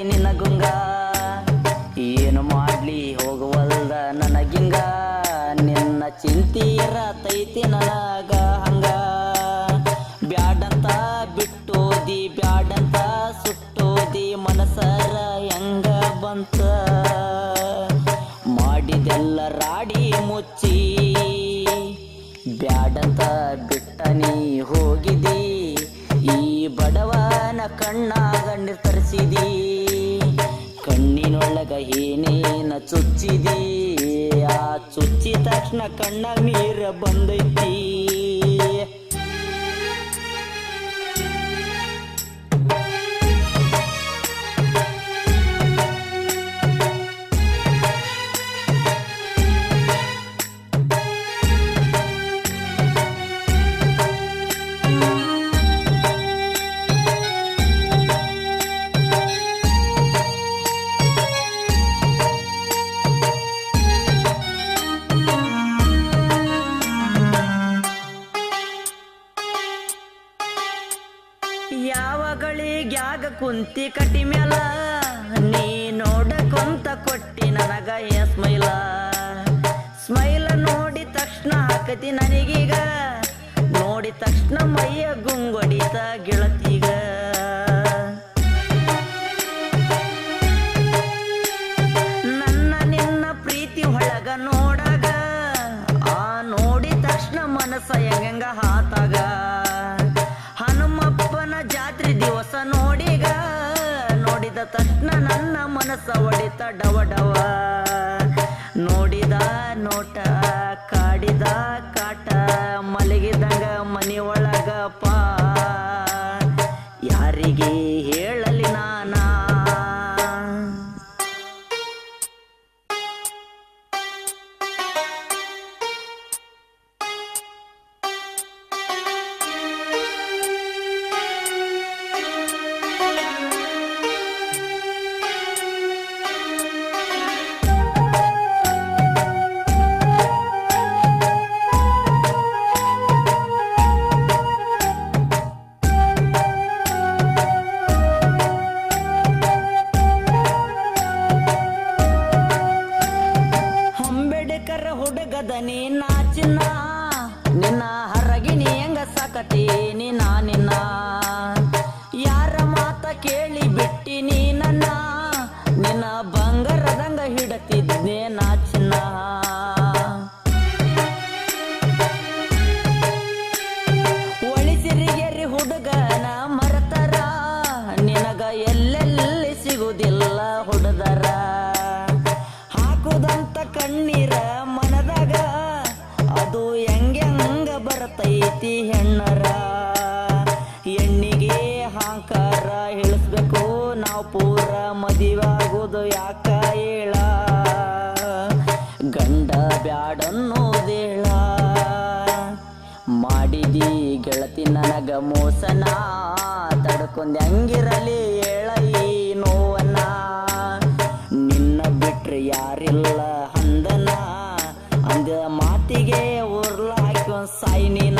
ನಿನಗುಂಗ ಏನು ಮಾಡ್ಲಿ ಹೋಗುವಲ್ದ ನನಗಿಂಗ ನಿನ್ನ ಚಿಂತಿ ಇರತೈತಿ ನನಗ ಹಂಗ ಬ್ಯಾಡಂತ ಬಿಟ್ಟೋದಿ ಬ್ಯಾಡಂತ ಸುಟ್ಟೋದಿ ಮನಸರ ಹೆಂಗ ಬಂತ ಮಾಡಿದೆಲ್ಲ ರಾಡಿ ಮುಚ್ಚಿ ಬ್ಯಾಡಂತ ಬಿಟ್ಟ ನೀ ಹೋಗಿದಿ ಈ ಬಡವನ ಕಣ್ಣಾಗ ನಿರ್ಧರಿಸಿದಿ ಕಣ್ಣಿನೊಳಗ ಏನೇನ ಚುಚ್ಚಿದಿ ಆ ಚುಚ್ಚಿದ ತಕ್ಷಣ ಕಣ್ಣಾಗ ನೀರ ಬಂದೈತಿ ಯಾವ ಗಳಿಗ್ಯಾಗ ಕುಂತಿ ಕಟಿ ಮ್ಯಾಲ ನೀ ನೋಡಕೊಂತ ಕೊಟ್ಟಿ ನನಗ ಸ್ಮೈಲ ಸ್ಮೈಲ ನೋಡಿ ತಕ್ಷಣ ಹಾಕತಿ ನನಗೀಗ ನೋಡಿ ತಕ್ಷಣ ಮೈಯ ಗುಂಗೊಡಿತ ಗೆಳತಿಗ ನನ್ನ ನಿನ್ನ ಪ್ರೀತಿ ಒಳಗ ನೋಡಾಗ ಆ ನೋಡಿ ತಕ್ಷಣ ಮನಸ್ಸ ಹೆಂಗ ಹಾತಾಗ ಹನುಮಪ್ಪನ ಜಾತ್ರೆ ದಿವಸ ನೋಡಿಗ ನೋಡಿದ ತಕ್ಷಣ ನನ್ನ ಮನಸ್ಸ ಹೊಡಿತ ಡವ ಡವ ನೋಡಿದ ನೋಟ ಕಾಡಿದ ಕಾಟ ಮಲಗಿದಂಗ ಮನಿ ಒಳಗ ಪಾ ಯಾರಿಗೆ ಹೇಳಲಿ ನಾನಾ ಹುಡುಗದನಿ ನಾಚಿನ ನಿನ್ನ ಹರಗಿನಿ ಹೆಂಗ ಸಾಕತೀನಿ ನಿನ್ನ ಯಾರ ಮಾತ ಕೇಳಿ ಬಿಟ್ಟಿ ನೀ ನನ್ನ ನಿನ್ನ ಬಂಗಾರದಂಗ ಹಿಡತಿದ್ನೆ ನಾಚಿನ ಒಳಿಸಿರಿಗೆರಿ ಹುಡುಗನ ಮರತರ ನಿನಗ ಎಲ್ಲೆಲ್ಲಿ ಸಿಗುದಿಲ್ಲ ಹುಡುದರ ಹಾಕುದಂತ ಕಣ್ಣೀರ ಮನದಾಗ ಅದು ಹೆಂಗ ಬರತೈತಿ ಹೆಣ್ಣರ ಹೆಣ್ಣಿಗೆ ಹಾಂಕಾರ ಹೇಳಿಸ್ಬೇಕು ನಾವು ಪೂರ ಮದುವಾಗೋದು ಯಾಕ ಹೇಳ ಗಂಡ ಬ್ಯಾಡನ್ನೋದೇಳ ಮಾಡಿದಿ ಗೆಳತಿ ನನಗ ಮೋಸನ ತಡ್ಕೊಂಡ್ ಹೆಂಗಿರಲಿ ಹೇಳ ಈ ನೋವನ್ನ ನಿನ್ನ ಬಿಟ್ರೆ ಯಾರಿಲ್ಲ ಹಂದನ ಅಂದ ಮಾತಿಗೆ ಉರ್ಲಾಕ ಸಾಯ್ನಿನ